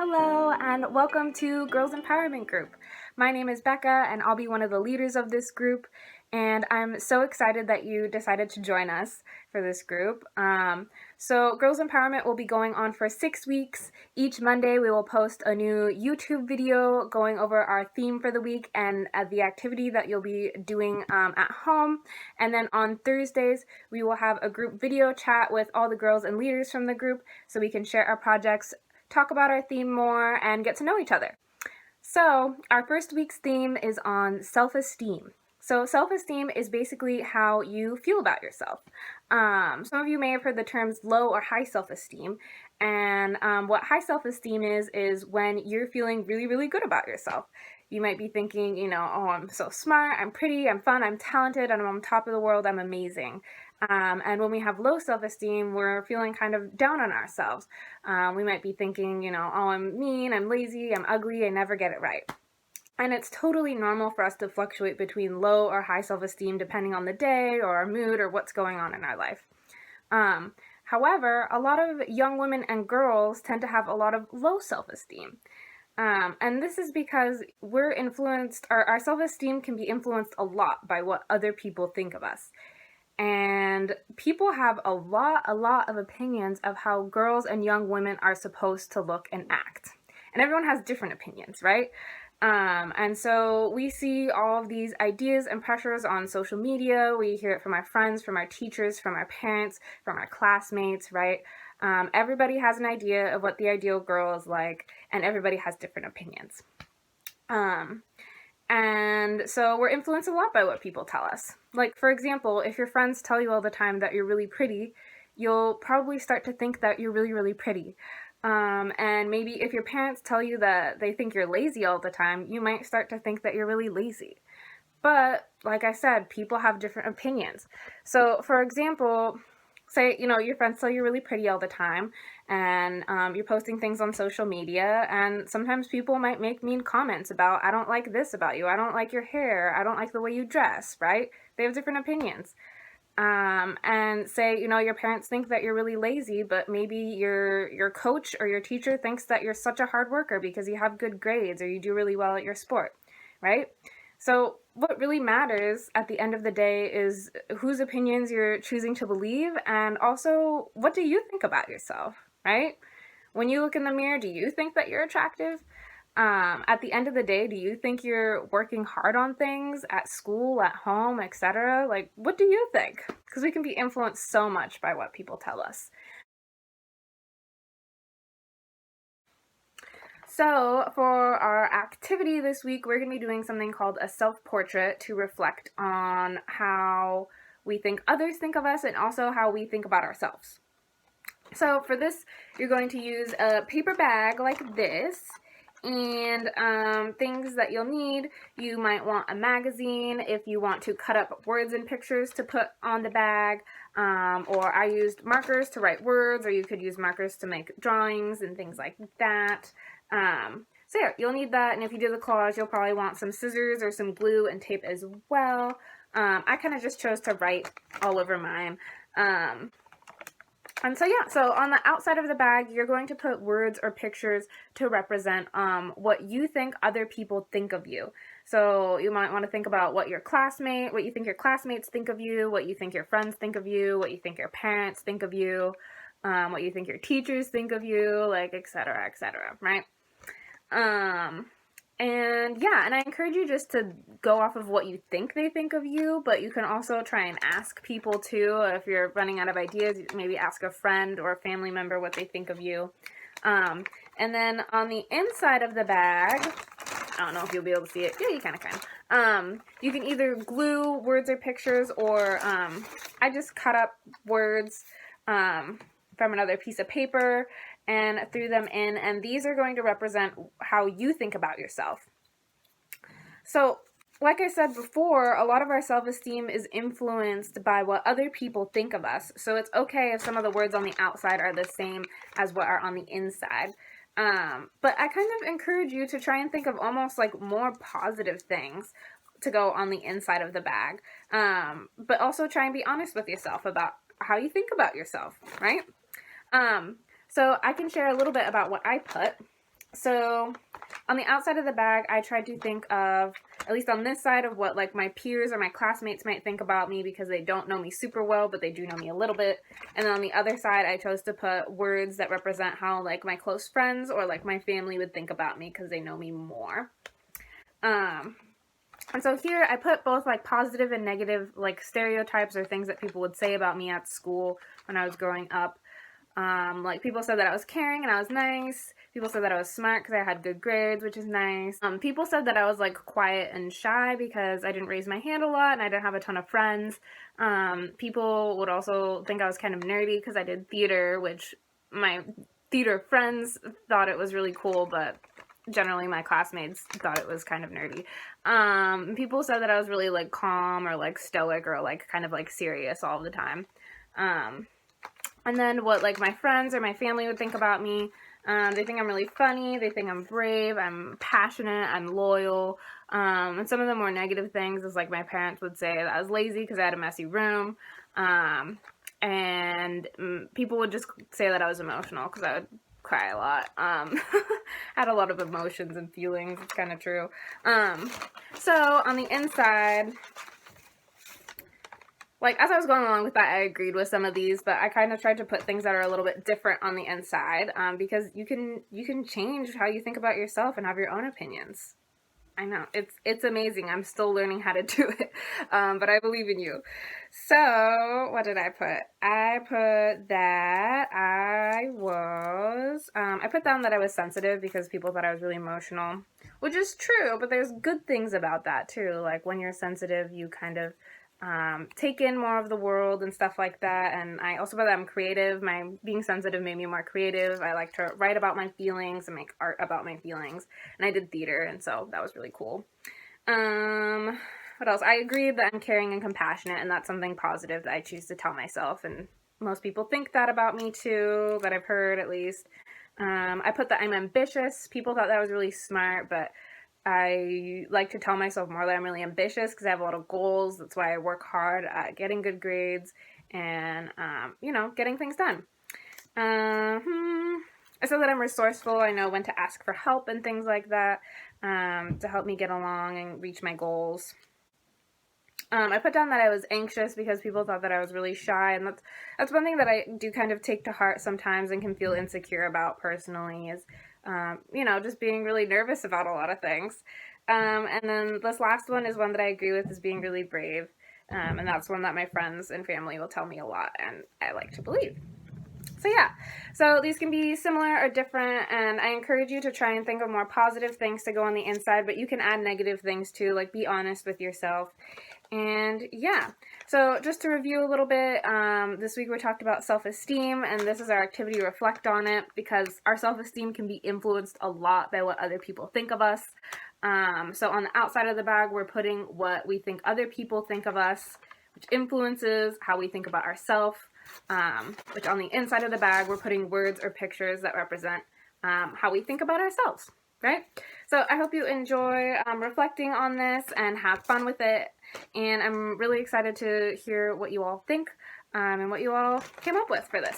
Hello and welcome to Girls Empowerment Group. My name is Becca and I'll be one of the leaders of this group, and I'm so excited that you decided to join us for this group. So Girls Empowerment will be going on for 6 weeks. Each Monday we will post a new YouTube video going over our theme for the week and the activity that you'll be doing at home. And then on Thursdays we will have a group video chat with all the girls and leaders from the group so we can share our projects, talk about our theme more, and get to know each other. So our first week's theme is on self-esteem. So self-esteem is basically how you feel about yourself. Some of you may have heard the terms low or high self-esteem, and what high self-esteem is when you're feeling really, really good about yourself. You might be thinking, oh, I'm so smart, I'm pretty, I'm fun, I'm talented, and I'm on top of the world, I'm amazing. And when we have low self-esteem, we're feeling kind of down on ourselves. We might be thinking, oh, I'm mean, I'm lazy, I'm ugly, I never get it right. And it's totally normal for us to fluctuate between low or high self-esteem depending on the day or our mood or what's going on in our life. However, a lot of young women and girls tend to have a lot of low self-esteem. And this is because we're influenced, our self-esteem can be influenced a lot by what other people think of us. And people have a lot of opinions of how girls and young women are supposed to look and act. And everyone has different opinions, right? And so we see all of these ideas and pressures on social media. We hear it from our friends, from our teachers, from our parents, from our classmates, right? Everybody has an idea of what the ideal girl is like, and everybody has different opinions. And so we're influenced a lot by what people tell us. Like, for example, if your friends tell you all the time that you're really pretty, you'll probably start to think that you're really, really pretty. And maybe if your parents tell you that they think you're lazy all the time, you might start to think that you're really lazy. But, like I said, people have different opinions. So, for example, say, your friends tell you're really pretty all the time, and you're posting things on social media, and sometimes people might make mean comments about, I don't like this about you, I don't like your hair, I don't like the way you dress, right? They have different opinions. And say, your parents think that you're really lazy, but maybe your coach or your teacher thinks that you're such a hard worker because you have good grades or you do really well at your sport, right? So what really matters at the end of the day is whose opinions you're choosing to believe, and also what do you think about yourself, right? When you look in the mirror, do you think that you're attractive? At the end of the day, do you think you're working hard on things at school, at home, etc.? Like, what do you think? Because we can be influenced so much by what people tell us. So for our activity this week, we're going to be doing something called a self-portrait to reflect on how we think others think of us and also how we think about ourselves. So for this, you're going to use a paper bag like this, and things that you'll need, you might want a magazine if you want to cut up words and pictures to put on the bag, or I used markers to write words, or you could use markers to make drawings and things like that. So yeah, you'll need that, and if you do the collage, you'll probably want some scissors or some glue and tape as well. I kind of just chose to write all over mine. And so yeah, so on the outside of the bag, you're going to put words or pictures to represent what you think other people think of you. So you might want to think about what you think your classmates think of you, what you think your friends think of you, what you think your parents think of you, what you think your teachers think of you, like etc., right? And yeah, and I encourage you just to go off of what you think they think of you, but you can also try and ask people too. If you're running out of ideas, maybe ask a friend or a family member what they think of you. And then on the inside of the bag, I don't know if you'll be able to see it. Yeah, you kind of can. You can either glue words or pictures, or I just cut up words from another piece of paper and threw them in, and these are going to represent how you think about yourself. So, like I said before, a lot of our self-esteem is influenced by what other people think of us. So it's okay if some of the words on the outside are the same as what are on the inside. But I kind of encourage you to try and think of almost like more positive things to go on the inside of the bag. But also try and be honest with yourself about how you think about yourself, right? So I can share a little bit about what I put. So on the outside of the bag, I tried to think of, at least on this side, of what like my peers or my classmates might think about me because they don't know me super well, but they do know me a little bit. And then on the other side, I chose to put words that represent how like my close friends or like my family would think about me because they know me more. And so here I put both like positive and negative like stereotypes or things that people would say about me at school when I was growing up. Like people said that I was caring and I was nice. People said that I was smart because I had good grades, which is nice. People said that I was like quiet and shy because I didn't raise my hand a lot and I didn't have a ton of friends. People would also think I was kind of nerdy because I did theater, which my theater friends thought it was really cool, but generally my classmates thought it was kind of nerdy. People said that I was really like calm or like stoic or like kind of like serious all the time. And then what like my friends or my family would think about me, they think I'm really funny, they think I'm brave, I'm passionate, I'm loyal. And some of the more negative things is like my parents would say that I was lazy because I had a messy room. And people would just say that I was emotional because I would cry a lot. Had a lot of emotions and feelings. It's kind of true. So on the inside, like as I was going along with that, I agreed with some of these, but I kind of tried to put things that are a little bit different on the inside, because you can change how you think about yourself and have your own opinions. I know, it's amazing. I'm still learning how to do it, but I believe in you. So, what did I put? I put that I put down that I was sensitive because people thought I was really emotional, which is true, but there's good things about that too. Like when you're sensitive, you kind of take in more of the world and stuff like that. And I also put that I'm creative. My being sensitive made me more creative. I like to write about my feelings and make art about my feelings. And I did theater, and so that was really cool. What else? I agree that I'm caring and compassionate, and that's something positive that I choose to tell myself. And most people think that about me too, that I've heard at least. I put that I'm ambitious. People thought that was really smart, but I like to tell myself more that I'm really ambitious because I have a lot of goals. That's why I work hard at getting good grades and, getting things done. I said that I'm resourceful. I know when to ask for help and things like that, to help me get along and reach my goals. I put down that I was anxious because people thought that I was really shy, and that's one thing that I do kind of take to heart sometimes and can feel insecure about personally is, just being really nervous about a lot of things. And then this last one is one that I agree with, is being really brave. And that's one that my friends and family will tell me a lot, and I like to believe. So yeah, so these can be similar or different, and I encourage you to try and think of more positive things to go on the inside, but you can add negative things too, like be honest with yourself. And yeah, so just to review a little bit, this week we talked about self-esteem, and this is our activity to reflect on it, because our self-esteem can be influenced a lot by what other people think of us. So on the outside of the bag, we're putting what we think other people think of us, which influences how we think about ourselves. Which on the inside of the bag, we're putting words or pictures that represent how we think about ourselves, right? So I hope you enjoy reflecting on this and have fun with it. And I'm really excited to hear what you all think and what you all came up with for this.